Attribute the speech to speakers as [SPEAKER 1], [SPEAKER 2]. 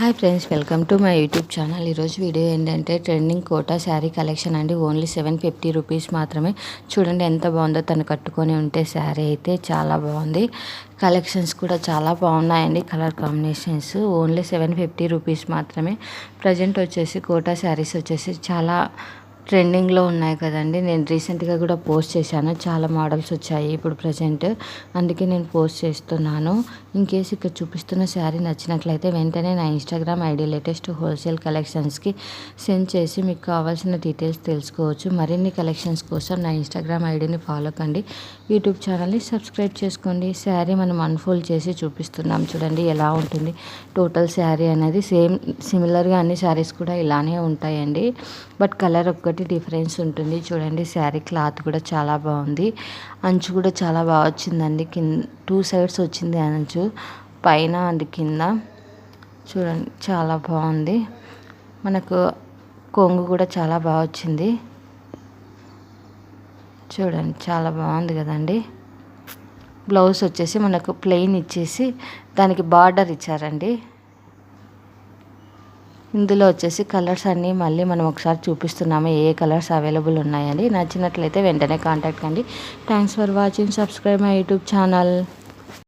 [SPEAKER 1] Hi friends, welcome to my YouTube channel. ఈరోజు video ఏంటంటే trending quota sari collection అండి. Only 750 rupees మాత్రమే. చూడండి ఎంత బాగుందో. తను కట్టుకొని ఉంటే శారీ అయితే చాలా బాగుంది. కలెక్షన్స్ కూడా చాలా బాగున్నాయండి. కలర్ కాంబినేషన్స్ ఓన్లీ 750 రూపీస్ మాత్రమే. ప్రజెంట్ వచ్చేసి కోటా శారీస్ వచ్చేసి చాలా ట్రెండింగ్లో ఉన్నాయి కదండి. నేను రీసెంట్గా కూడా పోస్ట్ చేశాను. చాలా మోడల్స్ వచ్చాయి ఇప్పుడు ప్రజెంట్, అందుకే నేను పోస్ట్ చేస్తున్నాను. ఇన్ కేస్ ఇక్కడ చూపిస్తున్న శారీ నచ్చినట్లయితే వెంటనే నా ఇన్స్టాగ్రామ్ ఐడి లేటెస్ట్ హోల్సేల్ కలెక్షన్స్కి సెండ్ చేసి మీకు కావాల్సిన డీటెయిల్స్ తెలుసుకోవచ్చు. మరిన్ని కలెక్షన్స్ కోసం నా ఇన్స్టాగ్రామ్ ఐడిని ఫాలో కండి. యూట్యూబ్ ఛానల్ని సబ్స్క్రైబ్ చేసుకోండి. శారీ మనం అన్ఫోల్డ్ చేసి చూపిస్తున్నాం, చూడండి ఎలా ఉంటుంది. టోటల్ శారీ అనేది సిమిలర్గా అన్ని శారీస్ కూడా ఇలానే ఉంటాయండి. బట్ కలర్ ఒక్కటి డిఫరెన్స్ ఉంటుంది. చూడండి శారీ క్లాత్ కూడా చాలా బాగుంది. అంచు కూడా చాలా బాగా వచ్చిందండి. కింద 2 సైడ్స్ వచ్చింది అంచు, పైన అండ్ కింద. చూడండి చాలా బాగుంది. మనకు కొంగు కూడా చాలా బాగా వచ్చింది. చూడండి చాలా బాగుంది కదండి. బ్లౌజ్ వచ్చేసి మనకు ప్లెయిన్ ఇచ్చేసి దానికి బార్డర్ ఇచ్చారండి. ఇందులో వచ్చేసి కలర్స్ అన్నీ మళ్ళీ మనం ఒకసారి చూపిస్తున్నాము, ఏ కలర్స్ అవైలబుల్ ఉన్నాయని. నచ్చినట్లయితే వెంటనే కాంటాక్ట్ కండి. Thanks for watching. Subscribe my YouTube channel.